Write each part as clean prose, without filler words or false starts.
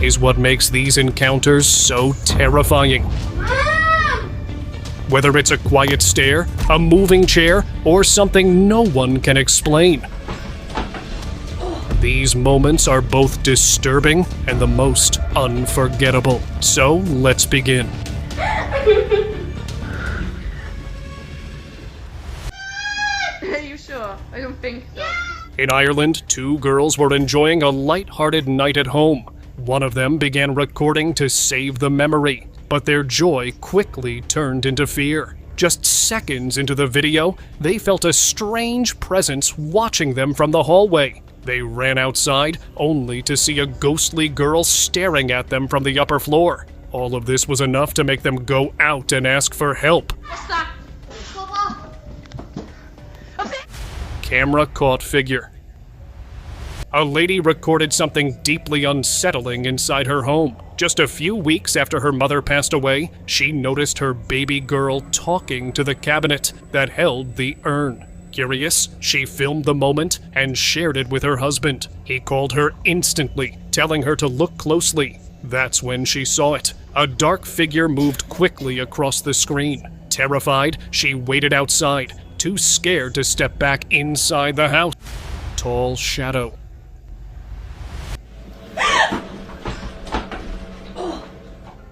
is what makes these encounters so terrifying. Whether it's a quiet stare, a moving chair, or something no one can explain. These moments are both disturbing and the most unforgettable. So let's begin. Are you sure? I don't think so. In Ireland, two girls were enjoying a light-hearted night at home. One of them began recording to save the memory, but their joy quickly turned into fear. Just seconds into the video, they felt a strange presence watching them from the hallway. They ran outside, only to see a ghostly girl staring at them from the upper floor. All of this was enough to make them go out and ask for help. What's that? Camera caught figure. A lady recorded something deeply unsettling inside her home. Just a few weeks after her mother passed away, she noticed her baby girl talking to the cabinet that held the urn. Curious, she filmed the moment and shared it with her husband. He called her instantly, telling her to look closely. That's when she saw it. A dark figure moved quickly across the screen. Terrified, she waited outside, too scared to step back inside the house. Tall shadow.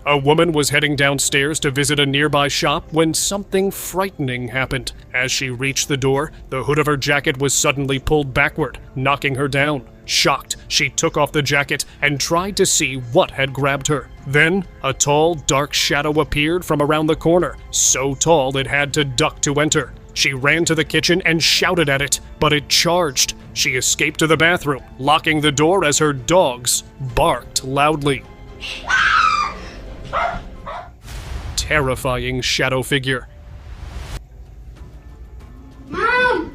A woman was heading downstairs to visit a nearby shop when something frightening happened. As she reached the door, the hood of her jacket was suddenly pulled backward, knocking her down. Shocked, she took off the jacket and tried to see what had grabbed her. Then, a tall, dark shadow appeared from around the corner, so tall it had to duck to enter. She ran to the kitchen and shouted at it, but it charged. She escaped to the bathroom, locking the door as her dogs barked loudly. Terrifying shadow figure. Mom!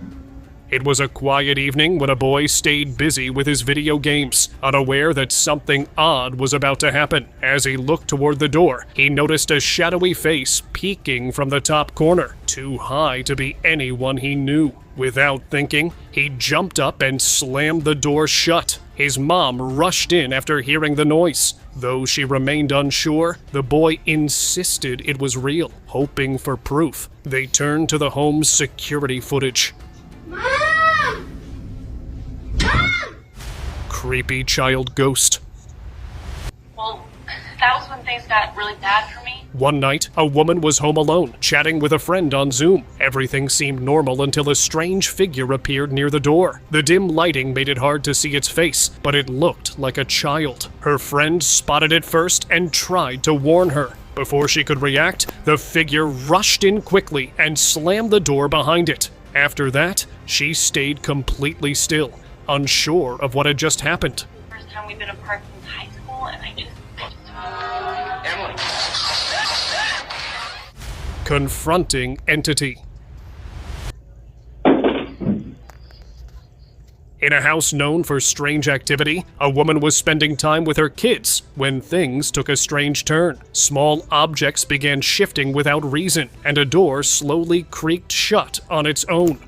It was a quiet evening when a boy stayed busy with his video games, unaware that something odd was about to happen. As he looked toward the door, he noticed a shadowy face peeking from the top corner, too high to be anyone he knew. Without thinking, he jumped up and slammed the door shut. His mom rushed in after hearing the noise. Though she remained unsure, the boy insisted it was real, hoping for proof. They turned to the home's security footage. Mom! Mom! Creepy child ghost. Well, that was when things got really bad for me. One night, a woman was home alone, chatting with a friend on Zoom. Everything seemed normal until a strange figure appeared near the door. The dim lighting made it hard to see its face, but it looked like a child. Her friend spotted it first and tried to warn her. Before she could react, the figure rushed in quickly and slammed the door behind it. After that, she stayed completely still, unsure of what had just happened. First time we've been apart since high school, and I just Emily. Confronting entity. In a house known for strange activity, a woman was spending time with her kids when things took a strange turn. Small objects began shifting without reason, and a door slowly creaked shut on its own.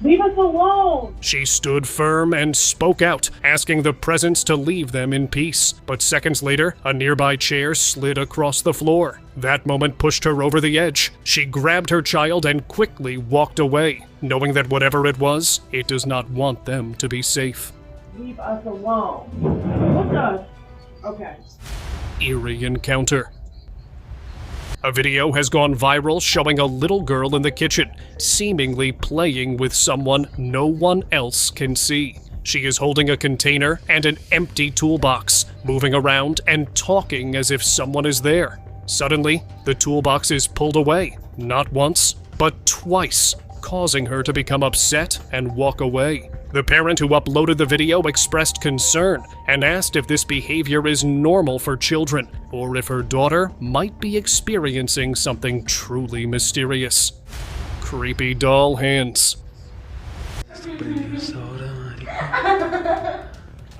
Leave us alone! She stood firm and spoke out, asking the presence to leave them in peace. But seconds later, a nearby chair slid across the floor. That moment pushed her over the edge. She grabbed her child and quickly walked away, knowing that whatever it was, it does not want them to be safe. Leave us alone. Look us. Okay. Eerie encounter. A video has gone viral showing a little girl in the kitchen, seemingly playing with someone no one else can see. She is holding a container and an empty toolbox, moving around and talking as if someone is there. Suddenly, the toolbox is pulled away, not once, but twice, causing her to become upset and walk away. The parent who uploaded the video expressed concern and asked if this behavior is normal for children, or if her daughter might be experiencing something truly mysterious. Creepy doll hands.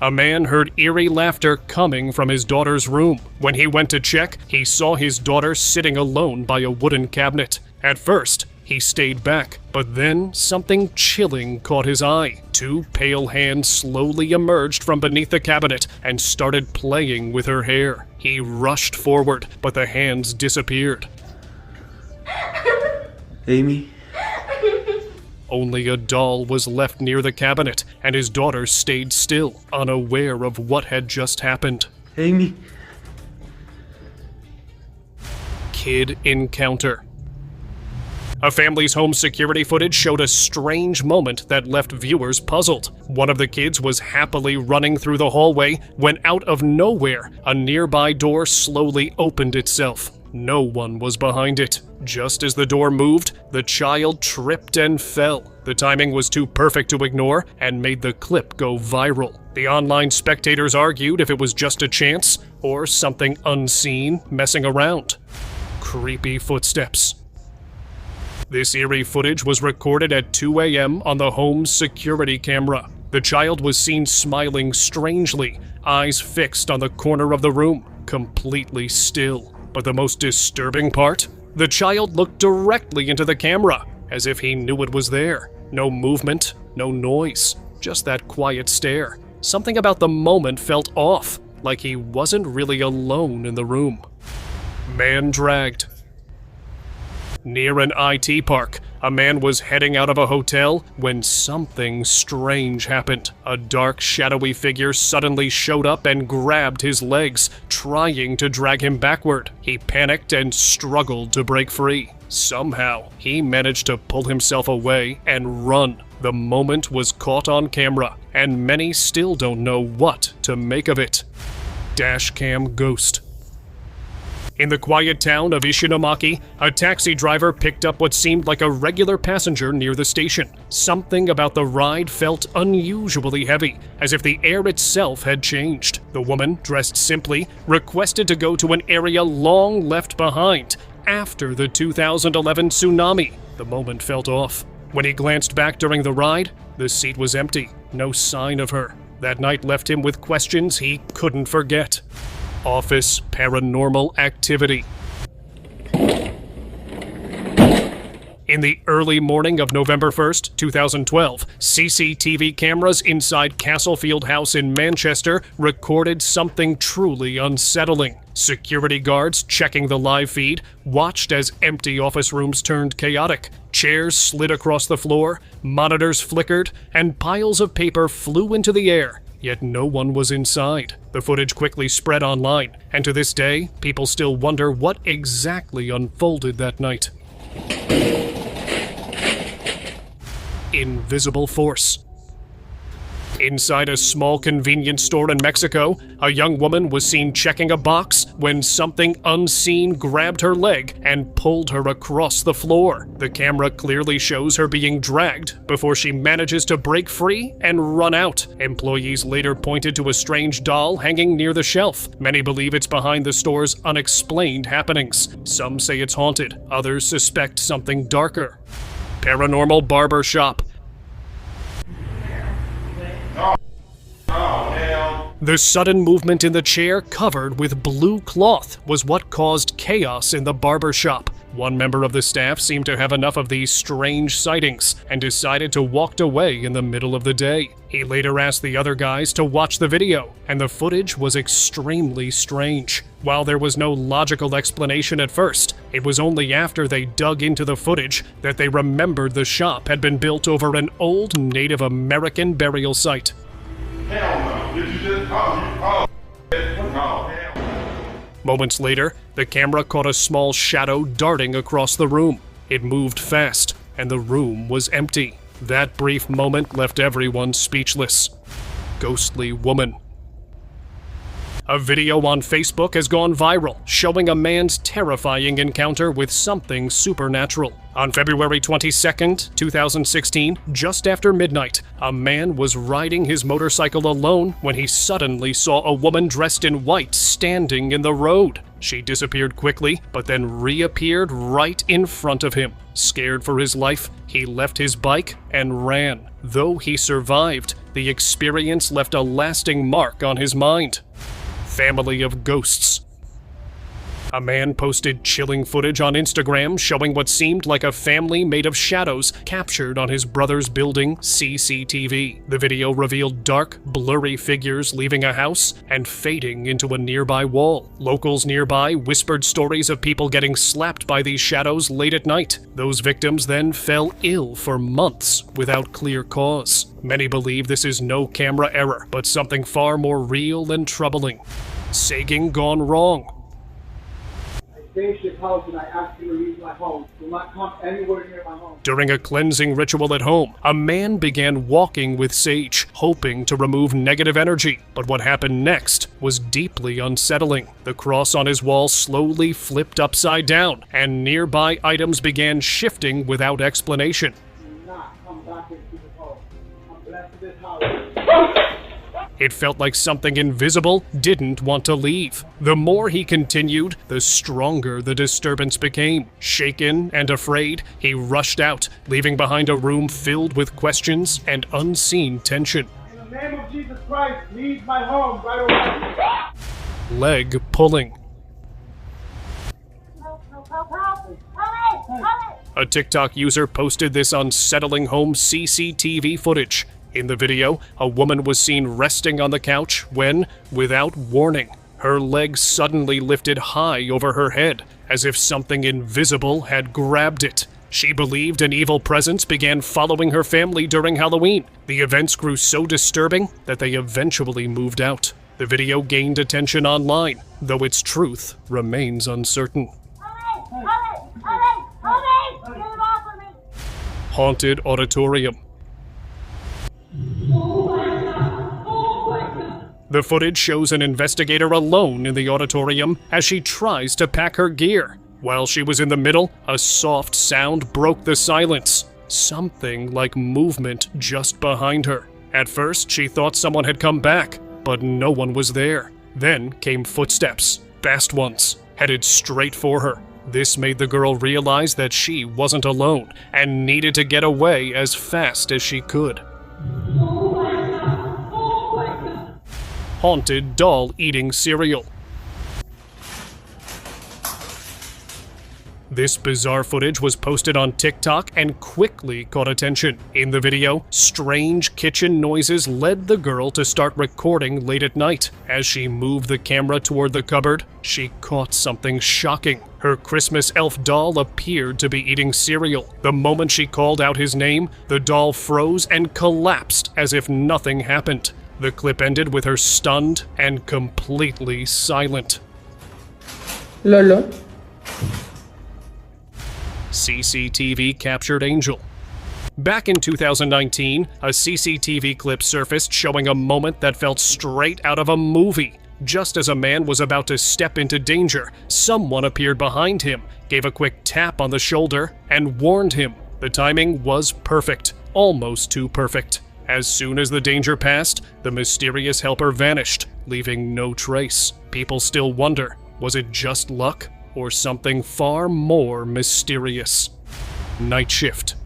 A man heard eerie laughter coming from his daughter's room. When he went to check, he saw his daughter sitting alone by a wooden cabinet. At first, He stayed back, but then something chilling caught his eye. Two pale hands slowly emerged from beneath the cabinet and started playing with her hair. He rushed forward, but the hands disappeared. Amy? Only a doll was left near the cabinet, and his daughter stayed still, unaware of what had just happened. Amy? Kid encounter. A family's home security footage showed a strange moment that left viewers puzzled. One of the kids was happily running through the hallway when out of nowhere, a nearby door slowly opened itself. No one was behind it. Just as the door moved, the child tripped and fell. The timing was too perfect to ignore and made the clip go viral. The online spectators argued if it was just a chance or something unseen messing around. Creepy footsteps. This eerie footage was recorded at 2 a.m. on the home's security camera. The child was seen smiling strangely, eyes fixed on the corner of the room, completely still. But the most disturbing part? The child looked directly into the camera, as if he knew it was there. No movement, no noise, just that quiet stare. Something about the moment felt off, like he wasn't really alone in the room. Man dragged. Near an IT park, a man was heading out of a hotel when something strange happened. A dark, shadowy figure suddenly showed up and grabbed his legs, trying to drag him backward. He panicked and struggled to break free. Somehow, he managed to pull himself away and run. The moment was caught on camera, and many still don't know what to make of it. Dashcam ghost. In the quiet town of Ishinomaki, a taxi driver picked up what seemed like a regular passenger near the station. Something about the ride felt unusually heavy, as if the air itself had changed. The woman, dressed simply, requested to go to an area long left behind after the 2011 tsunami. The moment felt off. When he glanced back during the ride, the seat was empty, no sign of her. That night left him with questions he couldn't forget. Office paranormal activity. In the early morning of November 1st, 2012, CCTV cameras inside Castlefield House in Manchester recorded something truly unsettling. Security guards checking the live feed watched as empty office rooms turned chaotic. Chairs slid across the floor, monitors flickered, and piles of paper flew into the air. Yet no one was inside. The footage quickly spread online, and to this day, people still wonder what exactly unfolded that night. Invisible force. Inside a small convenience store in Mexico, a young woman was seen checking a box when something unseen grabbed her leg and pulled her across the floor. The camera clearly shows her being dragged before she manages to break free and run out. Employees later pointed to a strange doll hanging near the shelf. Many believe it's behind the store's unexplained happenings. Some say it's haunted, others suspect something darker. Paranormal barber shop. The sudden movement in the chair covered with blue cloth was what caused chaos in the barber shop. One member of the staff seemed to have enough of these strange sightings and decided to walk away in the middle of the day. He later asked the other guys to watch the video, and the footage was extremely strange. While there was no logical explanation at first, it was only after they dug into the footage that they remembered the shop had been built over an old Native American burial site. Hell no. Did you just call? No. Moments later, the camera caught a small shadow darting across the room. It moved fast, and the room was empty. That brief moment left everyone speechless. Ghostly woman. A video on Facebook has gone viral, showing a man's terrifying encounter with something supernatural. On February 22nd, 2016, just after midnight, a man was riding his motorcycle alone when he suddenly saw a woman dressed in white standing in the road. She disappeared quickly, but then reappeared right in front of him. Scared for his life, he left his bike and ran. Though he survived, the experience left a lasting mark on his mind. Family of ghosts. A man posted chilling footage on Instagram showing what seemed like a family made of shadows captured on his brother's building CCTV. The video revealed dark, blurry figures leaving a house and fading into a nearby wall. Locals nearby whispered stories of people getting slapped by these shadows late at night. Those victims then fell ill for months without clear cause. Many believe this is no camera error, but something far more real and troubling. Sagging gone wrong. Finished this house and I asked you to leave my home. Do not come anywhere near my home. During a cleansing ritual at home, a man began walking with sage, hoping to remove negative energy. But what happened next was deeply unsettling. The cross on his wall slowly flipped upside down, and nearby items began shifting without explanation. Do not come back into this home. I'm blessed this house. It felt like something invisible didn't want to leave. The more he continued, the stronger the disturbance became. Shaken and afraid, he rushed out, leaving behind a room filled with questions and unseen tension. In the name of Jesus Christ, leave my home right away. Leg pulling. A TikTok user posted this unsettling home CCTV footage. In the video, a woman was seen resting on the couch when, without warning, her legs suddenly lifted high over her head, as if something invisible had grabbed it. She believed an evil presence began following her family during Halloween. The events grew so disturbing that they eventually moved out. The video gained attention online, though its truth remains uncertain. Haunted auditorium. The footage shows an investigator alone in the auditorium as she tries to pack her gear. While she was in the middle, a soft sound broke the silence. Something like movement just behind her. At first, she thought someone had come back, but no one was there. Then came footsteps, fast ones, headed straight for her. This made the girl realize that she wasn't alone and needed to get away as fast as she could. Haunted doll eating cereal. This bizarre footage was posted on TikTok and quickly caught attention. In the video, strange kitchen noises led the girl to start recording late at night. As she moved the camera toward the cupboard, she caught something shocking. Her Christmas elf doll appeared to be eating cereal. The moment she called out his name, the doll froze and collapsed as if nothing happened. The clip ended with her stunned and completely silent. Lolo. CCTV captured Angel. Back in 2019, a CCTV clip surfaced showing a moment that felt straight out of a movie. Just as a man was about to step into danger, someone appeared behind him, gave a quick tap on the shoulder, and warned him. The timing was perfect, almost too perfect. As soon as the danger passed, the mysterious helper vanished, leaving no trace. People still wonder, was it just luck or something far more mysterious? Night shift.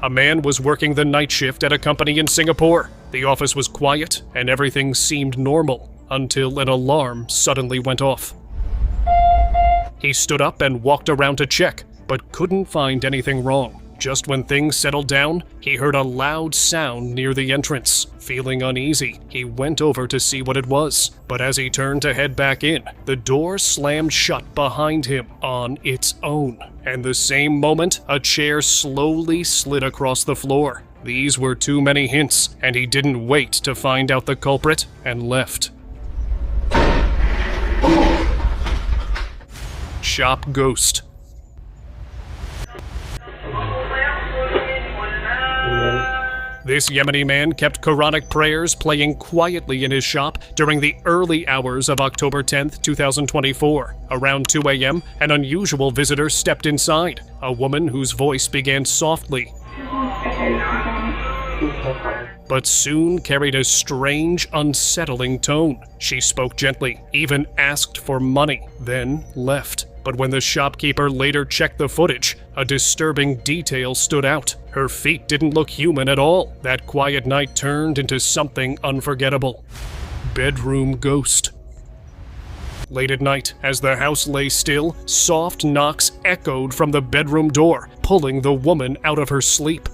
A man was working the night shift at a company in Singapore. The office was quiet and everything seemed normal until an alarm suddenly went off. He stood up and walked around to check, but couldn't find anything wrong. Just when things settled down, he heard a loud sound near the entrance. Feeling uneasy, he went over to see what it was. But as he turned to head back in, the door slammed shut behind him on its own. And the same moment, a chair slowly slid across the floor. These were too many hints, and he didn't wait to find out the culprit and left. Shop ghost. This Yemeni man kept Quranic prayers playing quietly in his shop during the early hours of October 10th, 2024. Around 2 a.m., an unusual visitor stepped inside, a woman whose voice began softly, but soon carried a strange, unsettling tone. She spoke gently, even asked for money, then left. But when the shopkeeper later checked the footage, a disturbing detail stood out. Her feet didn't look human at all. That quiet night turned into something unforgettable. Bedroom ghost. Late at night, as the house lay still, soft knocks echoed from the bedroom door, pulling the woman out of her sleep.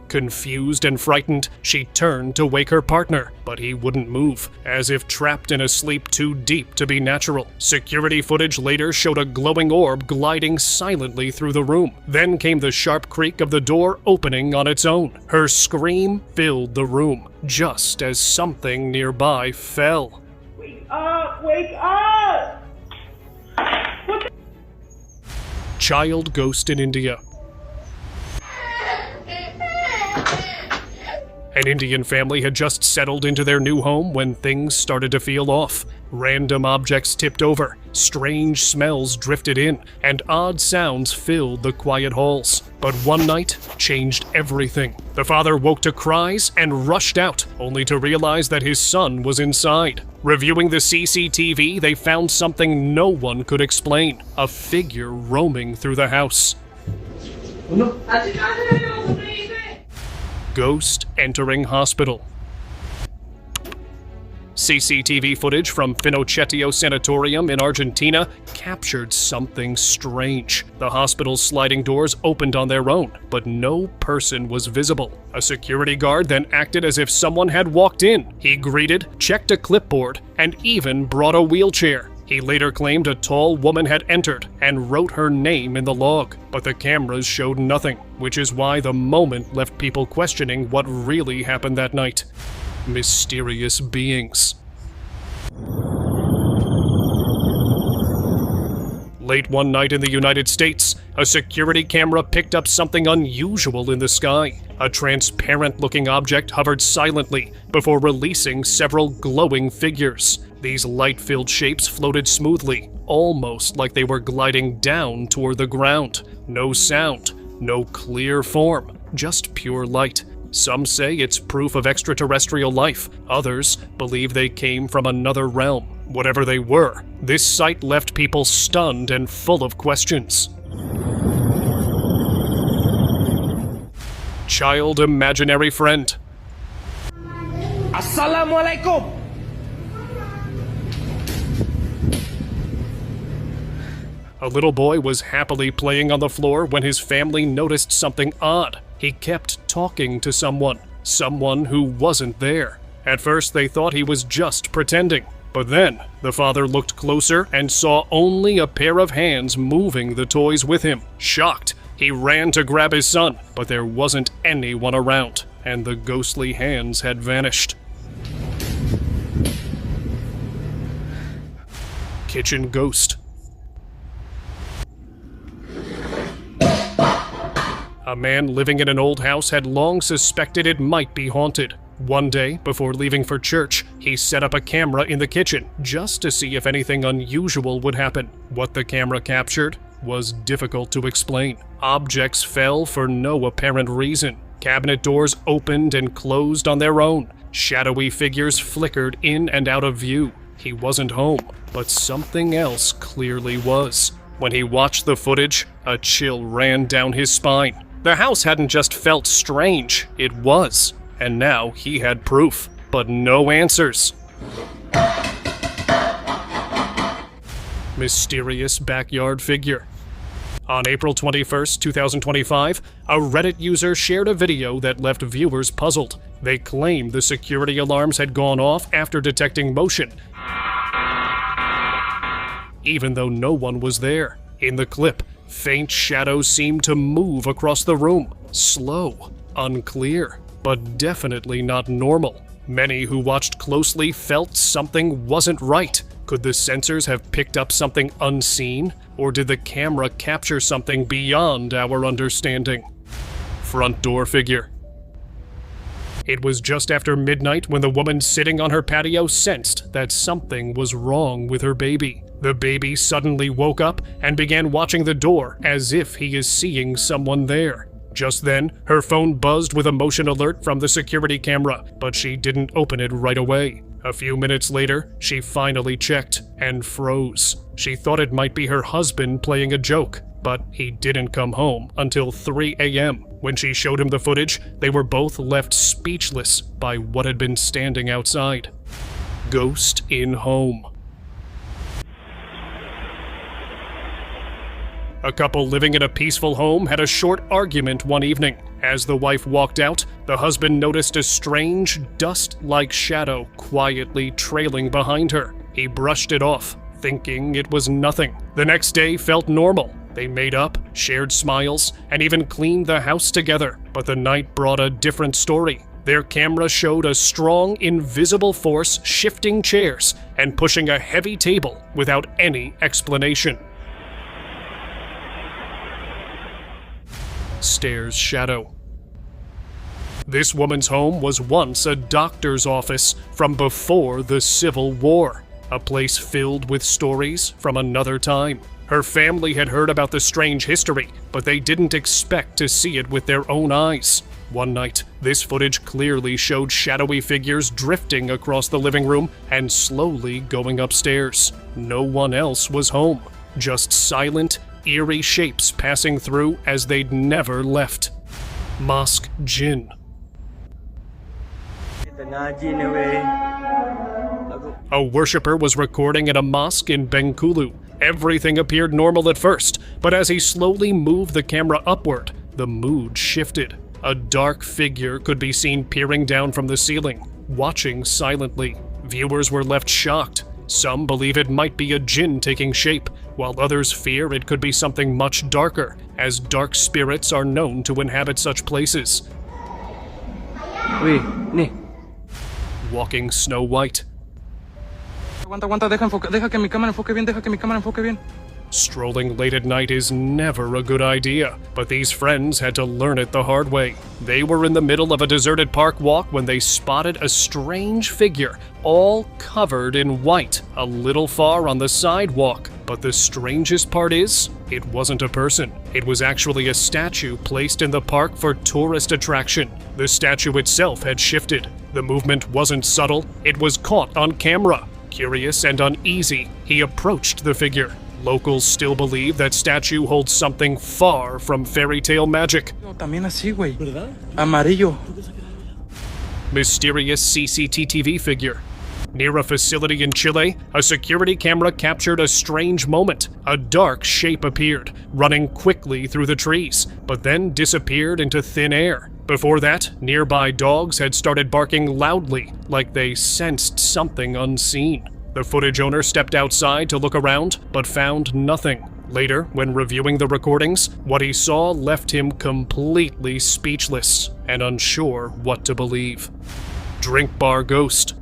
Confused and frightened, she turned to wake her partner, but he wouldn't move, as if trapped in a sleep too deep to be natural. Security footage later showed a glowing orb gliding silently through the room. Then came the sharp creak of the door opening on its own. Her scream filled the room, just as something nearby fell. Wake up! Wake up! Child ghost in India. An Indian family had just settled into their new home when things started to feel off. Random objects tipped over, strange smells drifted in, and odd sounds filled the quiet halls. But one night changed everything. The father woke to cries and rushed out, only to realize that his son was inside. Reviewing the CCTV, they found something no one could explain: a figure roaming through the house. Ghost entering hospital. CCTV footage from Pinochetio Sanatorium in Argentina captured something strange. The hospital's sliding doors opened on their own, but no person was visible. A security guard then acted as if someone had walked in. He greeted, checked a clipboard, and even brought a wheelchair. He later claimed a tall woman had entered and wrote her name in the log, but the cameras showed nothing, which is why the moment left people questioning what really happened that night. Mysterious beings. Late one night in the United States, a security camera picked up something unusual in the sky. A transparent-looking object hovered silently before releasing several glowing figures. These light-filled shapes floated smoothly, almost like they were gliding down toward the ground. No sound, no clear form, just pure light. Some say it's proof of extraterrestrial life. Others believe they came from another realm. Whatever they were, this sight left people stunned and full of questions. Child imaginary friend. Assalamualaikum! A little boy was happily playing on the floor when his family noticed something odd. He kept talking to someone who wasn't there. At first they thought he was just pretending, but then the father looked closer and saw only a pair of hands moving the toys with him. Shocked, he ran to grab his son, but there wasn't anyone around, and the ghostly hands had vanished. Kitchen ghost. A man living in an old house had long suspected it might be haunted. One day, before leaving for church, he set up a camera in the kitchen just to see if anything unusual would happen. What the camera captured was difficult to explain. Objects fell for no apparent reason. Cabinet doors opened and closed on their own. Shadowy figures flickered in and out of view. He wasn't home, but something else clearly was. When he watched the footage, a chill ran down his spine. The house hadn't just felt strange, it was. And now he had proof, but no answers. Mysterious backyard figure. On April 21st, 2025, a Reddit user shared a video that left viewers puzzled. They claimed the security alarms had gone off after detecting motion, even though no one was there. In the clip, faint shadows seemed to move across the room. Slow, unclear, but definitely not normal. Many who watched closely felt something wasn't right. Could the sensors have picked up something unseen? Or did the camera capture something beyond our understanding? Front door figure. It was just after midnight when the woman sitting on her patio sensed that something was wrong with her baby. The baby suddenly woke up and began watching the door as if he is seeing someone there. Just then, her phone buzzed with a motion alert from the security camera, but she didn't open it right away. A few minutes later, she finally checked and froze. She thought it might be her husband playing a joke, but he didn't come home until 3 a.m. When she showed him the footage, they were both left speechless by what had been standing outside. Ghost in home. A couple living in a peaceful home had a short argument one evening. As the wife walked out, the husband noticed a strange, dust-like shadow quietly trailing behind her. He brushed it off, thinking it was nothing. The next day felt normal. They made up, shared smiles, and even cleaned the house together. But the night brought a different story. Their camera showed a strong, invisible force shifting chairs and pushing a heavy table without any explanation. Stairs shadow. This woman's home was once a doctor's office from before the Civil War, a place filled with stories from another time. Her family had heard about the strange history, but they didn't expect to see it with their own eyes. One night, this footage clearly showed shadowy figures drifting across the living room and slowly going upstairs. No one else was home, just silent, eerie shapes passing through as they'd never left. Mosque Jinn. A worshipper was recording at a mosque in Bengkulu. Everything appeared normal at first, but as he slowly moved the camera upward, the mood shifted. A dark figure could be seen peering down from the ceiling, watching silently. Viewers were left shocked. Some believe it might be a jinn taking shape, while others fear it could be something much darker, as dark spirits are known to inhabit such places. Walking Snow White. Strolling late at night is never a good idea, but these friends had to learn it the hard way. They were in the middle of a deserted park walk when they spotted a strange figure, all covered in white, a little far on the sidewalk. But the strangest part is, it wasn't a person. It was actually a statue placed in the park for tourist attraction. The statue itself had shifted. The movement wasn't subtle, it was caught on camera. Curious and uneasy, he approached the figure. Locals still believe that statue holds something far from fairy tale magic. Mysterious CCTV figure. Near a facility in Chile, a security camera captured a strange moment. A dark shape appeared, running quickly through the trees, but then disappeared into thin air. Before that, nearby dogs had started barking loudly, like they sensed something unseen. The footage owner stepped outside to look around, but found nothing. Later, when reviewing the recordings, what he saw left him completely speechless and unsure what to believe. Drink bar ghost.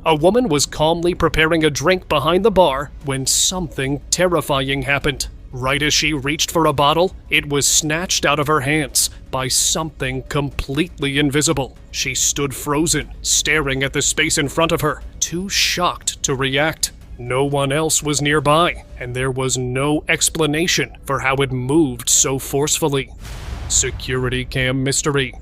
A woman was calmly preparing a drink behind the bar when something terrifying happened. Right as she reached for a bottle, it was snatched out of her hands by something completely invisible. She stood frozen, staring at the space in front of her, too shocked to react. No one else was nearby, and there was no explanation for how it moved so forcefully. Security cam mystery.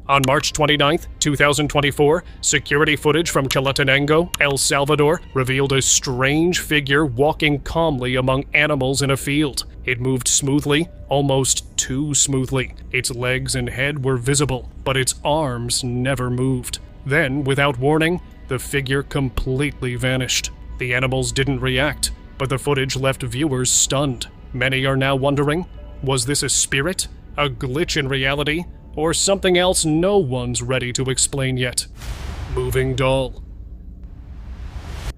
On March 29, 2024, security footage from Chalatenango, El Salvador, revealed a strange figure walking calmly among animals in a field. It moved smoothly, almost too smoothly. Its legs and head were visible, but its arms never moved. Then, without warning, the figure completely vanished. The animals didn't react, but the footage left viewers stunned. Many are now wondering, was this a spirit, a glitch in reality, or something else no one's ready to explain yet? Moving doll.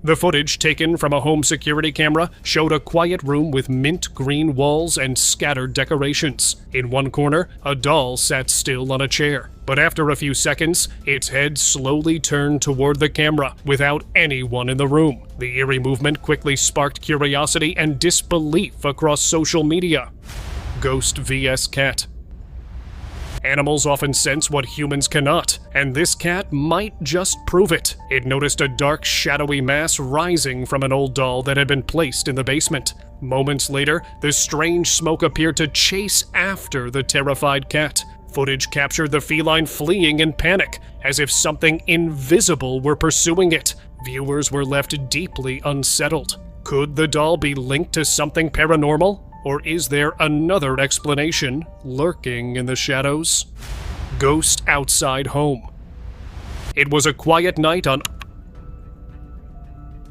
The footage taken from a home security camera showed a quiet room with mint green walls and scattered decorations. In one corner, a doll sat still on a chair, but after a few seconds, its head slowly turned toward the camera without anyone in the room. The eerie movement quickly sparked curiosity and disbelief across social media. Ghost vs. Cat. Animals often sense what humans cannot, and this cat might just prove it. It noticed a dark, shadowy mass rising from an old doll that had been placed in the basement. Moments later, the strange smoke appeared to chase after the terrified cat. Footage captured the feline fleeing in panic, as if something invisible were pursuing it. Viewers were left deeply unsettled. Could the doll be linked to something paranormal? Or is there another explanation lurking in the shadows? Ghost outside home. It was a quiet night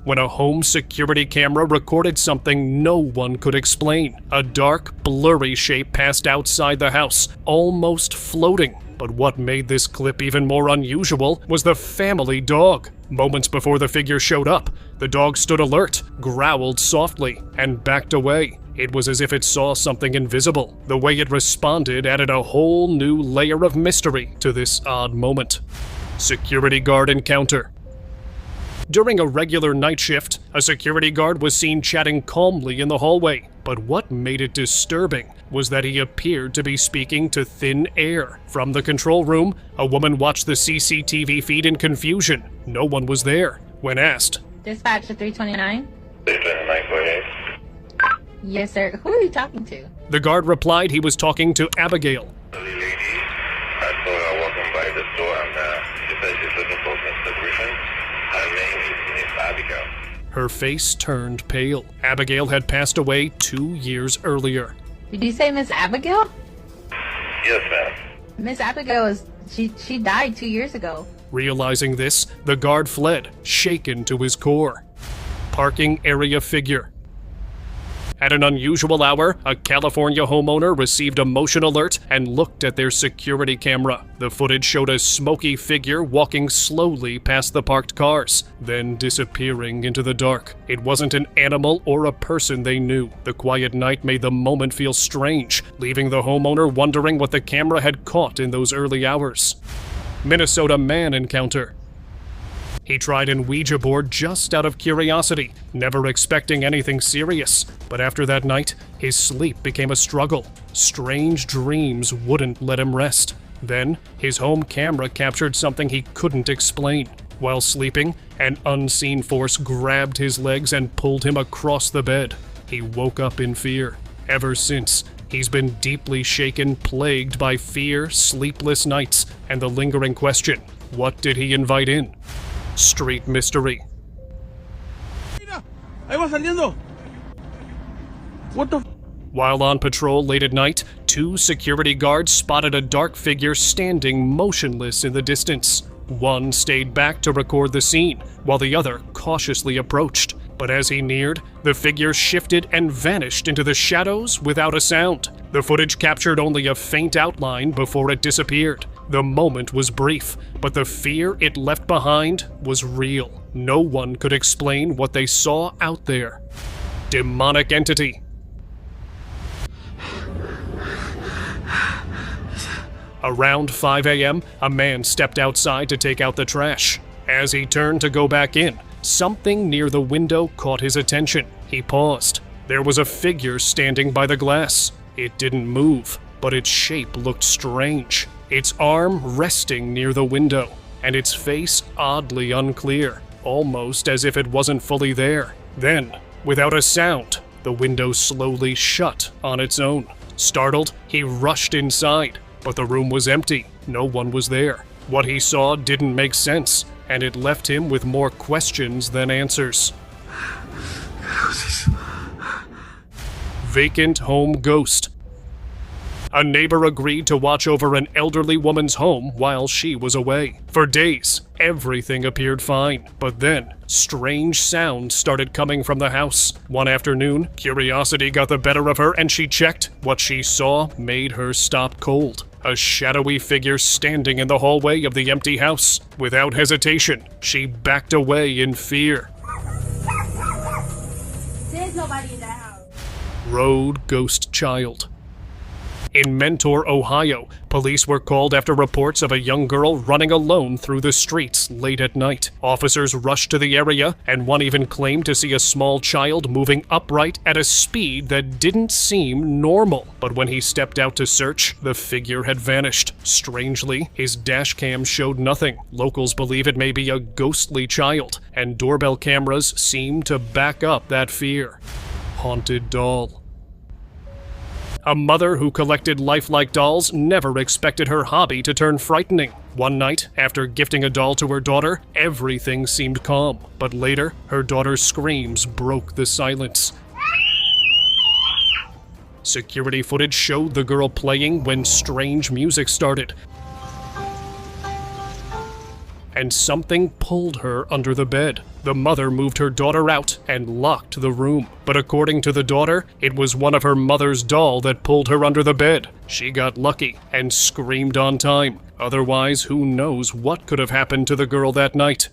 when a home security camera recorded something no one could explain. A dark, blurry shape passed outside the house, almost floating. But what made this clip even more unusual was the family dog. Moments before the figure showed up, the dog stood alert, growled softly, and backed away. It was as if it saw something invisible. The way it responded added a whole new layer of mystery to this odd moment. Security guard encounter. During a regular night shift, a security guard was seen chatting calmly in the hallway, but what made it disturbing was that he appeared to be speaking to thin air. From the control room, a woman watched the CCTV feed in confusion. No one was there. When asked, Dispatch to 329? 329, Yes, sir. Who are you talking to? the guard replied he was talking to Abigail. The lady, I saw her walking by the store and she said she's looking for Mr. Griffin. Her name is Miss Abigail. Her face turned pale. Abigail had passed away 2 years earlier. Did you say Miss Abigail? Yes, ma'am. Miss Abigail is she died 2 years ago. Realizing this, the guard fled, shaken to his core. Parking area figure. At an unusual hour, a California homeowner received a motion alert and looked at their security camera. The footage showed a smoky figure walking slowly past the parked cars, then disappearing into the dark. It wasn't an animal or a person they knew. The quiet night made the moment feel strange, leaving the homeowner wondering what the camera had caught in those early hours. Minnesota man encounter. He tried an Ouija board just out of curiosity, never expecting anything serious. But after that night, his sleep became a struggle. Strange dreams wouldn't let him rest. Then, his home camera captured something he couldn't explain. While sleeping, an unseen force grabbed his legs and pulled him across the bed. He woke up in fear. Ever since, he's been deeply shaken, plagued by fear, sleepless nights, and the lingering question, what did he invite in? Street mystery. Ahí va saliendo. What the? While on patrol late at night, 2 security guards spotted a dark figure standing motionless in the distance. One stayed back to record the scene, while the other cautiously approached. But as he neared, the figure shifted and vanished into the shadows without a sound. The footage captured only a faint outline before it disappeared. The moment was brief, but the fear it left behind was real. No one could explain what they saw out there. Demonic entity. Around 5 a.m., a man stepped outside to take out the trash. As he turned to go back in, something near the window caught his attention. He paused. There was a figure standing by the glass. It didn't move, but its shape looked strange. Its arm resting near the window, and its face oddly unclear, almost as if it wasn't fully there. Then, without a sound, the window slowly shut on its own. Startled, he rushed inside, but the room was empty. No one was there. What he saw didn't make sense, and it left him with more questions than answers. Vacant home ghost. A neighbor agreed to watch over an elderly woman's home while she was away. For days, everything appeared fine, but then strange sounds started coming from the house. One afternoon, curiosity got the better of her and she checked. What she saw made her stop cold. A shadowy figure standing in the hallway of the empty house. Without hesitation, she backed away in fear. There's nobody in the house. Road ghost child. In Mentor, Ohio, police were called after reports of a young girl running alone through the streets late at night. Officers rushed to the area, and one even claimed to see a small child moving upright at a speed that didn't seem normal. But when he stepped out to search, the figure had vanished. Strangely, his dash cam showed nothing. Locals believe it may be a ghostly child, and doorbell cameras seem to back up that fear. Haunted doll. A mother who collected lifelike dolls never expected her hobby to turn frightening. One night, after gifting a doll to her daughter, everything seemed calm. But later, her daughter's screams broke the silence. Security footage showed the girl playing when strange music started. And something pulled her under the bed. The mother moved her daughter out and locked the room. But according to the daughter, it was one of her mother's doll that pulled her under the bed. She got lucky and screamed on time. Otherwise, who knows what could have happened to the girl that night.